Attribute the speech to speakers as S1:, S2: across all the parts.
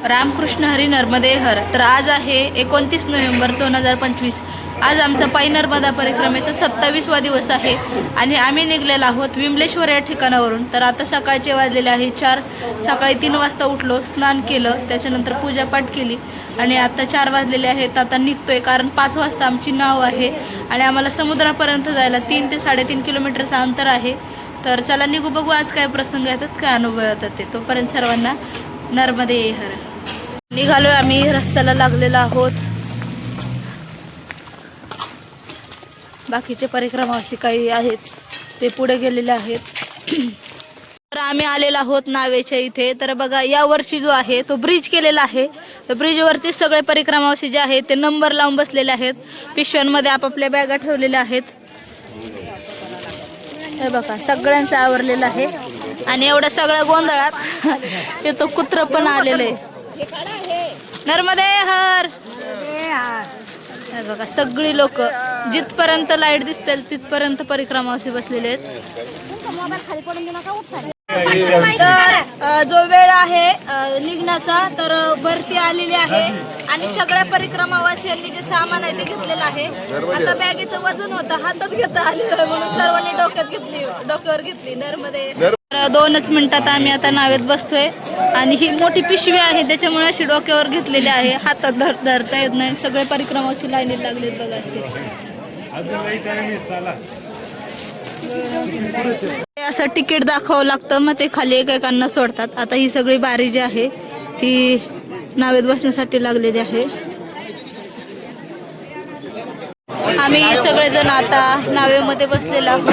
S1: रामकृष्ण हरी नर्मदे हर. तर आज आहे 29 नोव्हेंबर 2025. आज आमचा पायी नर्मदा परिक्रमेचा 27वा दिवस आहे आणि आम्ही निघलेलो आहोत विमलेश्वर या ठिकाणावरून. तर आता सकाळचे वाजलेले आहे 4. सकाळी 3 वाजता उठलो, स्नान केलं, त्याच्यानंतर पूजापाठ केली आणि आता 4 वाजलेले आहेत. आता निघतोय कारण 5 वाजता आमची नाव आहे आणि आम्हाला समुद्रापर्यंत जायला 3 ते 3.5 किलोमीटरचं अंतर आहे. तर चला निघू, बघू आज काय प्रसंग येतात, काय अनुभव येतात ते. तोपर्यंत सर्वांना नर्मदे हर. निघालोय आम्ही, रस्त्याला लागलेलो आहोत. बाकीचे परिक्रमावासी काही आहेत ते पुढे गेलेले आहेत. तर आम्ही आलेलो आहोत नावेच्या इथे. तर बघा, या वर्षी जो आहे तो ब्रिज केलेला आहे. तर ब्रिजवरती सगळे परिक्रमावासी जे आहेत ते नंबर लावून बसलेले आहेत. पिशव्यांमध्ये आपापल्या बॅगा ठेवलेल्या आहेत. हे बघा, सगळ्यांचं आवरलेलं आहे आणि एवढ्या सगळ्या गोंधळात ते तो कुत्र पण आलेलं आहे. नर्मदे हर. हे बघा, सगळी लोक जिथपर्यंत लाईट दिसतील तिथपर्यंत परिक्रमावासी बसलेले आहेत. तर जो वेळ आहे निघण्याचा, तर भरती आलेली आहे आणि सगळ्या परिक्रमावासियांनी जे सामान आहे ते घेतलेलं आहे. आता बॅगेचं वजन होतं, हातात घेता आलेलं आहे म्हणून सर्वांनी डोक्यावर घेतली नर्मदे. 2च मिनिटात आम्ही आता नावेत बसतोय आणि ही मोठी पिशवी आहे त्याच्यामुळे अशी डोक्यावर घेतलेली आहे. हातात धरता येत नाही. सगळे परिक्रमावासी लाईनीत लागलेत बघा असे. असं तिकीट दाखवावं लागतं, मग ते खाली एकेकांना सोडतात. आता ही सगळी बारी जी आहे ती नावेत बसण्यासाठी लागलेली आहे. आम्ही सगळेजण आता नावेमध्ये बसलेलो आहोत.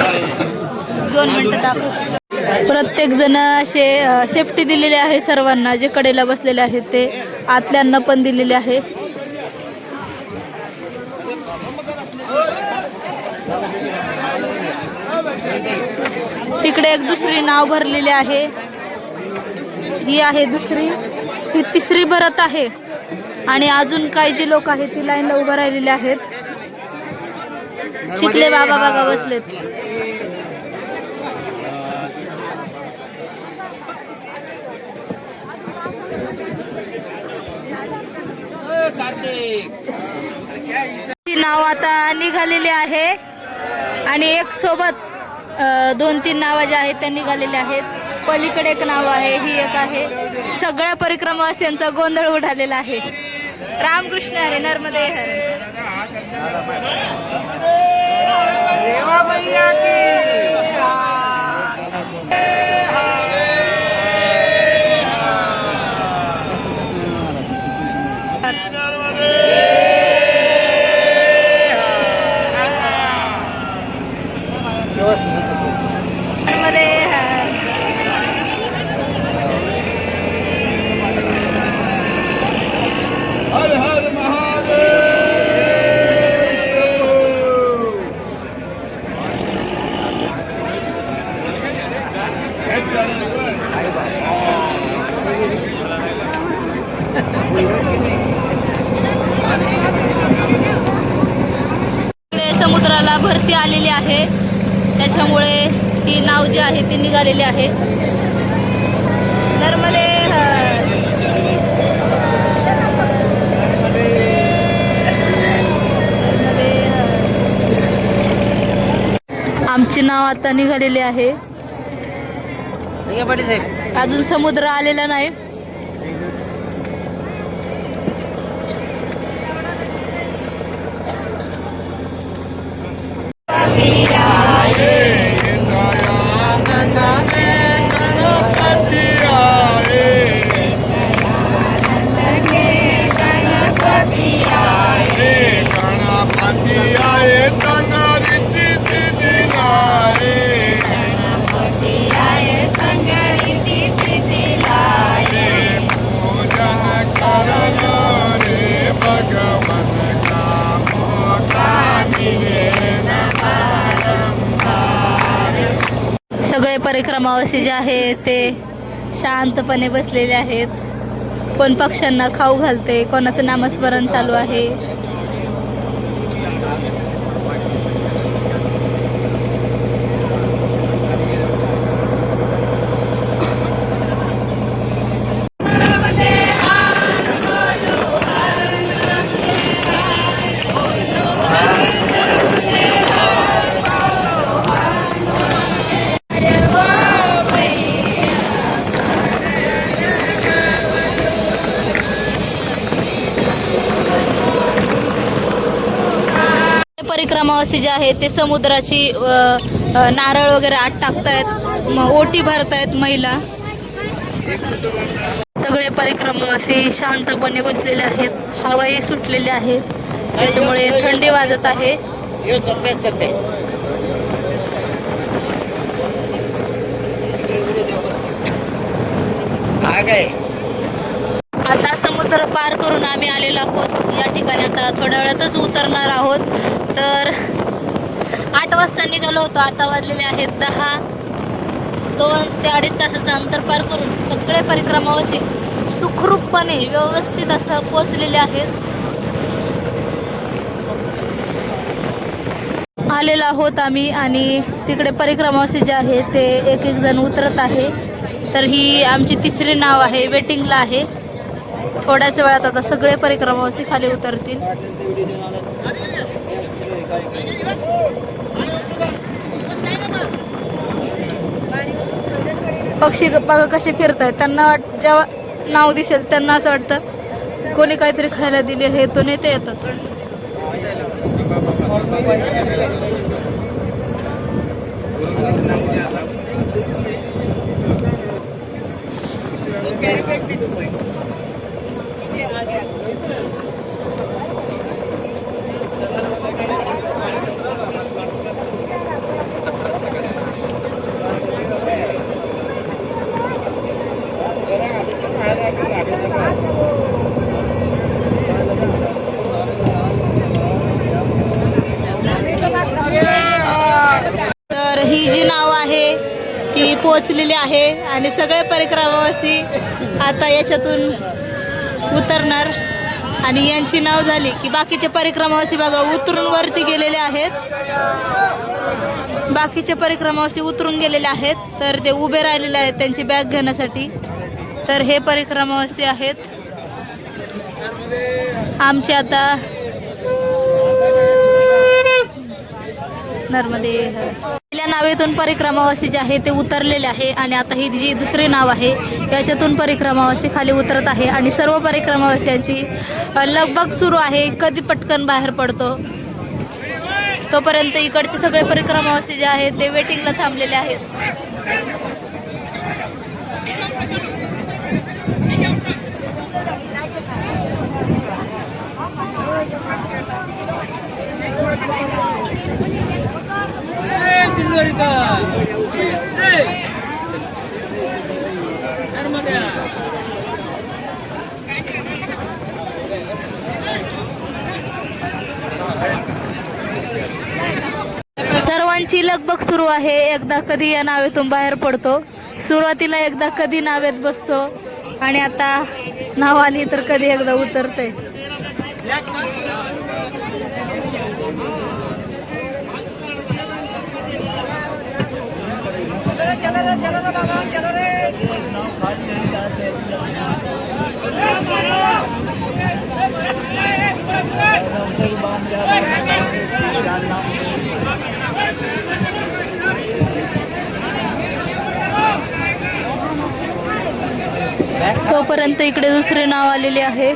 S1: 2 मिनिटं दाखवतो. प्रत्येक जण असे सेफ्टी दिलेली आहे सर्वांना. जे कडेला बसलेले आहेत ते आतल्यांना पण दिलेले आहे. तिकडे एक दुसरी नाव भरलेली आहे. ही आहे दुसरी. ही तिसरी भरत आहे आणि अजून काही जे लोक आहेत ती लाईनला उभं राहिलेले आहेत. चिखले बाबा बघा बसलेत. नाव आता निघालेली आहे आणि एक सोबत 2-3 नाव जे आहेत त्या निघालेले आहेत. पलीकडे एक नाव आहे, ही एक आहे. सगळ्या परिक्रमावासियांचा गोंधळ उडालेला आहे. रामकृष्ण हरी नर्मदे हर. समुद्राला भरती आलेली आहे त्याच्यामुळे ही नाव जी आहे ती निघालेली आहे. नर्मदे आमचे नाव आता निघालेले आहे. अजून समुद्र आलेला नाही. सगळे परिक्रमावासी जे आहेत ते शांतपणे बसलेले आहेत. कोण पक्ष्यांना खाऊ घालते, कोणाचं नामस्मरण चालू आहे. परिक्रमावासी जे आहे ते समुद्राची नारळ वगैरे आत टाकतायत, ओटी भरतायत महिला. सगळे परिक्रमावासी शांतपणे बसलेले आहेत. हवाही सुटलेली आहे, त्याच्यामुळे थंडी वाजत आहे. आता समुद्र पार करून आम्ही आलेलो आहोत या ठिकाणी. आता थोड्या वेळातच उतरणार आहोत. तर 8 वाजता निघालो होतो, आता वाजलेले आहेत 10. 2 ते 2.5 तासाचं अंतर पार करून सगळे परिक्रमावासी सुखरूपपणे व्यवस्थित असं पोहोचलेले आहेत. आलेलो आहोत आम्ही आणि तिकडे परिक्रमावासी जे आहे ते एक जण उतरत आहे. तर ही आमची 3री नाव आहे, वेटिंगला आहे. थोड्याच वेळात आता सगळे परिक्रमावासी खाली उतरतील. पक्षी बघा कसे फिरतायत. त्यांना जेव्हा नाव दिसेल त्यांना असं वाटतं कोणी काहीतरी खायला दिले, हे तो नेते येतात. तर ही जी नाव आहे ती पोहोचलेली आहे आणि सगळे परिक्रमावासी आता याच्यातून उतरणार. आणि यांची नाव झाली की बाकीचे परिक्रमावासी बघा उतरून वरती गेलेले आहेत. बाकीचे परिक्रमावासी उतरून गेलेले आहेत, तर ते उभे राहिलेले आहेत त्यांची बॅग घेण्यासाठी. तर हे परिक्रमावासी आहेत आमचे. आता नर्मदे पहिल्या नावेतून परिक्रमावासी जे आहे ते उतरलेले आहे आणि आता ही जी 2री नाव आहे याच्यातून परिक्रमावासी खाली उतरत आहे आणि सर्व परिक्रमावासियांची लगबग सुरू आहे. कधी पटकन बाहेर पडतो तोपर्यंत इकडचे सगळे परिक्रमावासी जे आहेत ते वेटिंगला थांबलेले आहेत. सर्वांची लगबग सुरू आहे. एकदा कधी या नावेतून बाहेर पडतो, सुरुवातीला एकदा कधी नावेत बसतो आणि आता नाव आली तर कधी एकदा उतरते. तोपर्यंत इकडे 2रे नाव आलेले आहे.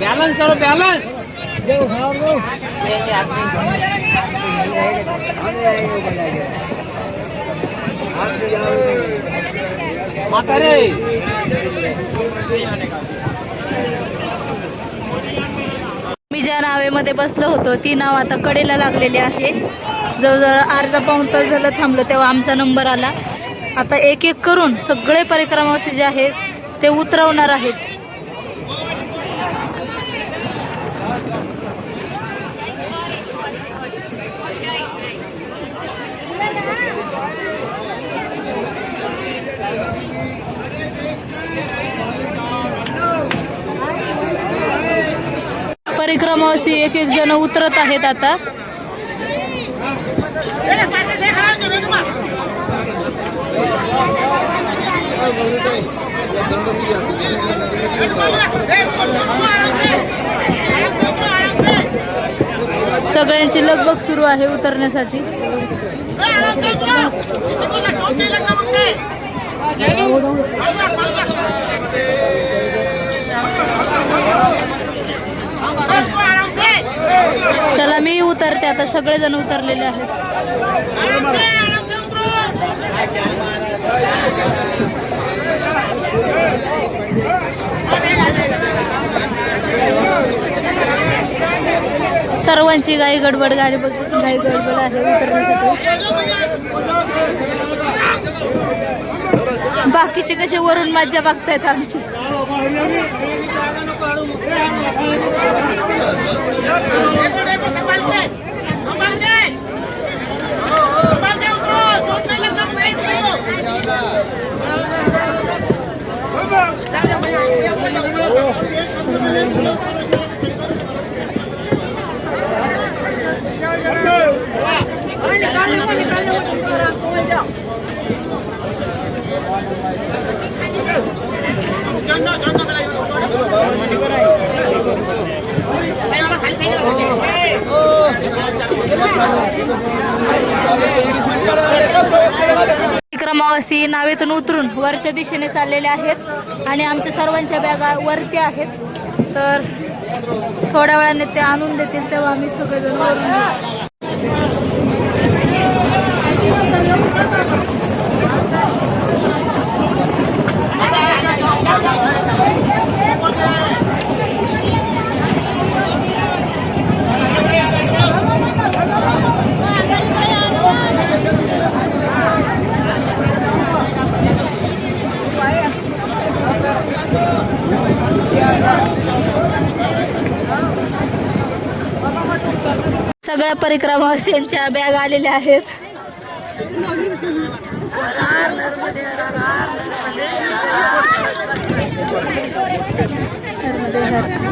S2: बैलेंस करो बैलेंस।
S1: मी ज्या ज्या नावेमध्ये बसलो होतो ती नाव आता कडेला लागलेली आहे. जवळजवळ अर्धा पाऊण तास झालं थांबलो तेव्हा आमचा नंबर आला. आता एक एक करून सगळे परिक्रमावासी जे आहेत ते उतरवणार आहेत. परिक्रमावासी एक एक जण उतरत आहेत आता. सगळ्यांची लगबग सुरू आहे उतरण्यासाठी. चला मी उतरते आता. सगळेजण उतरलेले आहेत. सर्वांची घाई गडबड घाई गडबड आहे उतरण्यासाठी. बाकीचे कसे वरून मज्जा बघतायत आमची. परिक्रमावासी नावेतून उतरून वरच्या दिशेने चाललेले आहेत आणि आमच्या सर्वांच्या बॅगा वरती आहेत. तर थोड्या वेळाने ते आणून देतील तेव्हा आम्ही सगळेजण वरून येऊ. सगळ्या परिक्रमावासींच्या बॅग आलेल्या आहेत.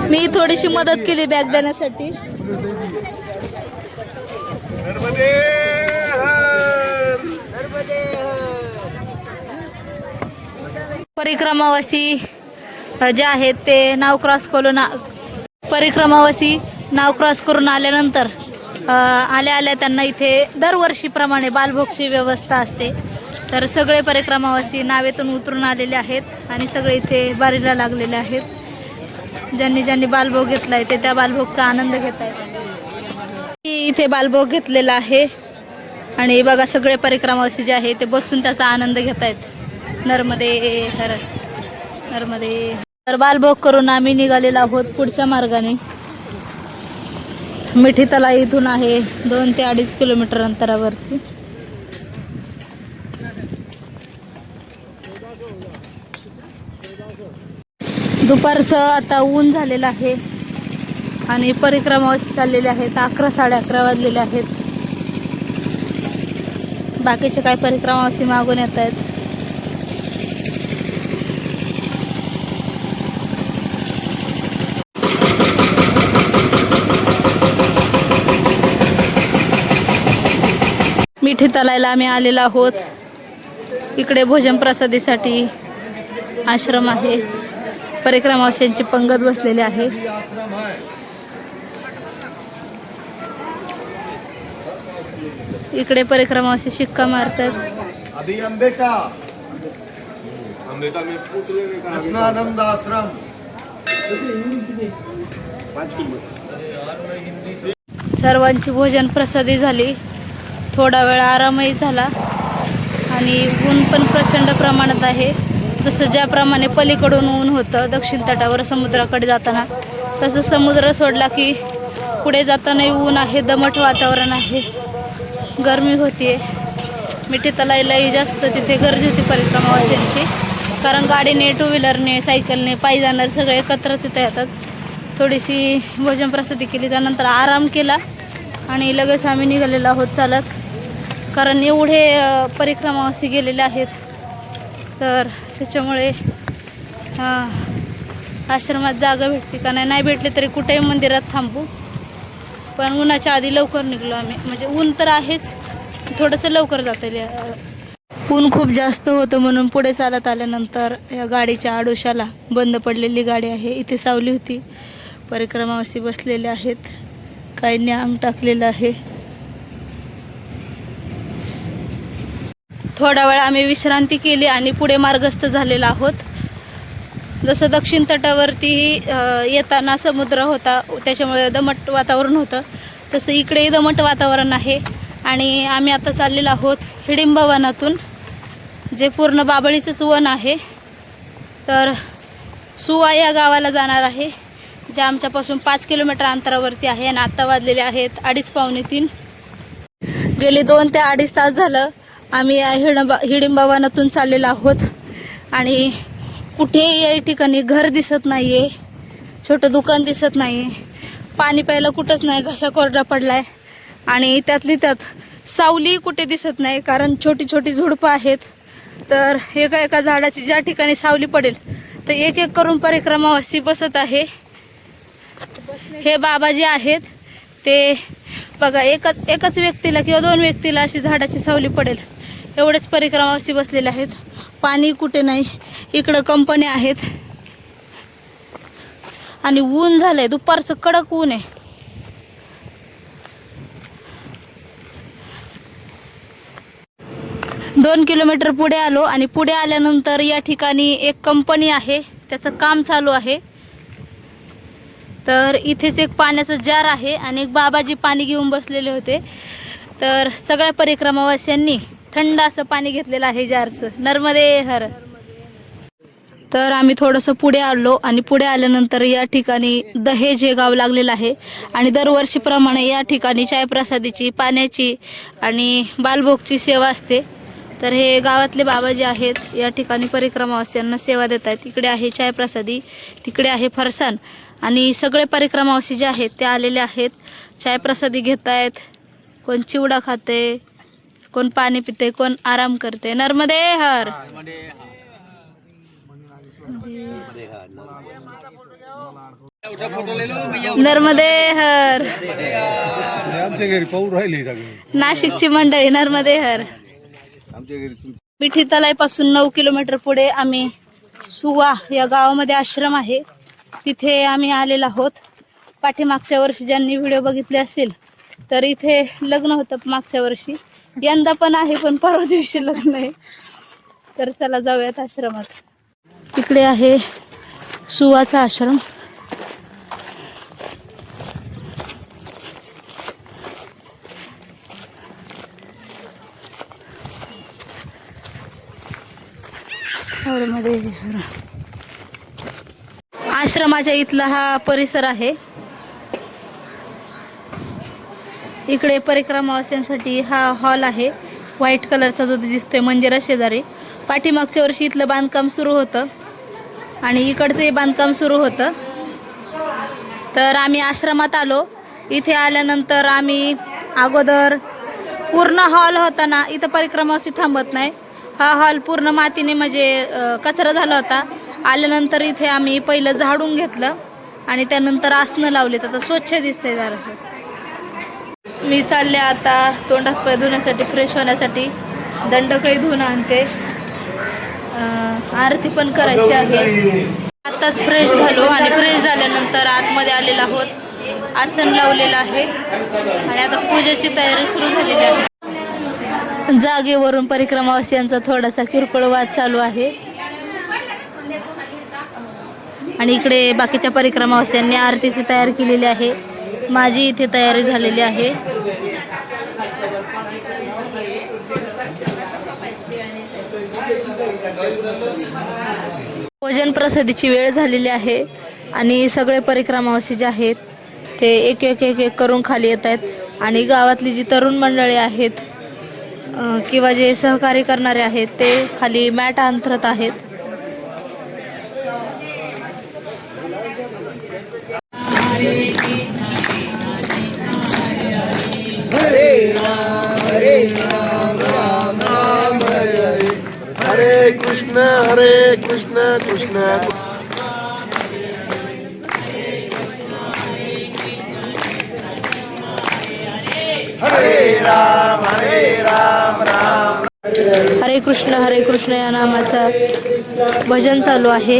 S1: मी थोडीशी मदत केली बॅग देण्यासाठी. परिक्रमावासी जे आहेत ते नाव क्रॉस करून आल्यानंतर आल्या त्यांना इथे दरवर्षीप्रमाणे बालभोगची व्यवस्था असते. तर सगळे परिक्रमावासी नावेतून उतरून आलेले आहेत आणि सगळे इथे बारीला लागलेले आहेत. ज्यांनी बालभोग घेतलाय ते त्या बालभोगचा आनंद घेत आहेत. इथे बालभोग घेतलेला आहे आणि बघा सगळे परिक्रमावासी जे आहे ते बसून त्याचा आनंद घेत आहेत. नर्मदे हर नर्मदे. तर बालभोग करून आम्ही निघालेलो आहोत पुढच्या मार्गाने. मिठी तलाई इथून आहे 2 ते 2.5 किलोमीटर अंतरावरती. दुपारचं आता ऊन झालेलं आहे आणि परिक्रमावासी चाललेले आहेत. 11 साडे 11 वाजलेले आहेत. बाकीचे काय परिक्रमावासी मागून येत आहेत. मिठी तलायला आम्ही आलेलो आहोत. इकडे भोजन प्रसादीसाठी आश्रम आहे. परिक्रमावासींची पंगत बसलेली आहे. इकडे परिक्रमावासी शिक्का मारतात. सर्वांची भोजन प्रसादी झाली. थोडा वेळ आरामही झाला आणि ऊन पण प्रचंड प्रमाणात आहे. जसं ज्याप्रमाणे पलीकडून ऊन होतं दक्षिण तटावर समुद्राकडे जाताना, तसं समुद्र सोडला की पुढे जाताना ऊन आहे, दमट वातावरण आहे, गरमी होतीये. मिठी तलाईलाही जास्त तिथे गर्दी होती परिक्रमावासींची, कारण गाडीने, टू व्हीलरने, सायकलने, पायी जाणार सगळे एकत्र तिथे येतात. थोडीशी भोजन प्रसादी केली, त्यानंतर आराम केला आणि लगेच आम्ही निघालेलो आहोत चालत, कारण एवढे परिक्रमावासी गेलेले आहेत. तर त्याच्यामुळे आश्रमात जागा भेटते का नाही भेटली तरी कुठेही मंदिरात थांबू, पण उन्हाच्या आधी लवकर निघलो आम्ही. म्हणजे ऊन तर आहेच, थोडंसं लवकर जाता येईल. ऊन खूप जास्त होतं म्हणून पुढे चालत आल्यानंतर या गाडीच्या आडोशाला, बंद पडलेली गाडी आहे, इथे सावली होती. परिक्रमावासी बसलेले आहेत, काहींनी अंग टाकलेलं आहे. थोडा वेळ आम्ही विश्रांती केली आणि पुढे मार्गस्थ झालेलो आहोत. जसं दक्षिण तटावरती येताना समुद्र होता, त्याच्यामुळे दमट वातावरण होतं, तसं इकडेही दमट वातावरण आहे. आणि आम्ही आता चाललेलो आहोत हिडिंबा वनातून, जे पूर्ण बाभळीचंच वन आहे. तर सुवा या गावाला जाणार आहे, जे आमच्यापासून 5 किलोमीटर अंतरावरती आहे. आणि आत्ता वाजलेले आहेत 2:30-3. गेले 2 ते 2.5 तास झालं आम्ही या हिडिंबा वनातून चाललेलो आहोत. आणि कुठेही या ठिकाणी घर दिसत नाही आहे, छोटं दुकान दिसत नाही आहे, पाणी प्यायला कुठंच नाही, घसा कोरडा पडलाय. आणि त्यातली त्यात सावली कुठे दिसत नाही, कारण छोटी छोटी झुडपं आहेत. तर एका एका झाडाची ज्या ठिकाणी सावली पडेल तर एक एक करून परिक्रमावासी बसत आहे. हे बाबा जे आहेत ते बघा, एकच व्यक्तीला किंवा 2 व्यक्तीला अशी झाडाची सावली पडेल एवढेच परिक्रमावासी बसलेले आहेत. पाणी कुठे नाही, इकडं कंपन्या आहेत आणि ऊन झालंय, दुपारचं कडक ऊन आहे. दोन किलोमीटर पुढे आलो आणि पुढे आल्यानंतर या ठिकाणी एक कंपनी आहे, त्याचं काम चालू आहे. तर इथेच एक पाण्याचा जार आहे आणि एक बाबाजी पाणी घेऊन बसलेले होते. तर सगळ्या परिक्रमावासियांनी थंड असं पाणी घेतलेलं आहे जारचं. नर्मदे हर. तर आम्ही थोडंसं पुढे आलो आणि पुढे आल्यानंतर या ठिकाणी दहेज हे गाव लागलेलं आहे. आणि दरवर्षीप्रमाणे या ठिकाणी चायप्रसादीची, पाण्याची आणि बालभोगची सेवा असते. तर हे गावातले बाबा जे आहेत या ठिकाणी परिक्रमावासियांना सेवा देत आहेत. इकडे आहे चायप्रसादी, तिकडे आहे फरसाण आणि सगळे परिक्रमावासी जे आहेत ते आलेले आहेत, चायप्रसादी घेत आहेत. कोण चिवडा खाते, कोण पाणी पिते, कोण आराम करते. नर्मदे हर. नर्मदे हर. नाशिकची मंडळी नर्मदे हर. मिठी तलाईपासून 9 किलोमीटर पुढे आम्ही सुवा या गावामध्ये आश्रम आहे, तिथे आम्ही आलेलो आहोत. पाठीमागच्या वर्षी ज्यांनी व्हिडिओ बघितले असतील तर इथे लग्न होतं मागच्या वर्षी, यंदा पण आहे, पण परवा दिवशी लग्न आहे. तर चला जाऊयात आश्रमात. इकडे आहे सुवाचा आश्रम. आश्रमाच्या इथला हा परिसर आहे. इकडे परिक्रमावासियांसाठी हा हॉल आहे, व्हाईट कलरचा जो दिसतोय मंदिरा शेजारी. पाठीमागच्या वर्षी इथलं बांधकाम सुरू होतं आणि इकडचंही बांधकाम सुरू होतं. तर आम्ही आश्रमात आलो. इथे आल्यानंतर आम्ही अगोदर पूर्ण हॉल होता ना, इथं परिक्रमावासी थांबत नाही, हा हॉल पूर्ण मातीने म्हणजे कचरा झाला होता. आल्यानंतर इथे आम्ही पहिलं झाडून घेतलं आणि त्यानंतर आसनं लावलेत. आता स्वच्छ दिसतंय जरासं. मी चालले आता तोंड हात पाय धुण्यासाठी, फ्रेश होण्यासाठी. दंडकही धुवून आणते, आरती पण करायची आहे. आत्ताच फ्रेश झालो आणि फ्रेश झाल्यानंतर आतमध्ये आलेलो आहोत. आसन लावलेलं आहे आणि आता पूजेची तयारी सुरू झालेली आहे. जागेवरून परिक्रमावासियांचा थोडासा किरकोळ वाद चालू आहे आणि इकडे बाकीच्या परिक्रमावासियांनी आरतीची तयारी केलेली आहे. माझी इथे तयारी झालेली आहे. भोजन प्रसादीची वेळ झालेली आहे आणि सगळे परिक्रमावासी जे आहेत ते एक एक एक एक करून खाली येत आहेत आणि गावातली जी तरुण मंडळी आहेत किंवा जे सहकार्य करणारे आहेत ते खाली मॅट अंथरत आहेत.
S3: हरे कृष्ण कृष्ण
S1: हरे कृष्ण या नामाचा भजन चालू आहे.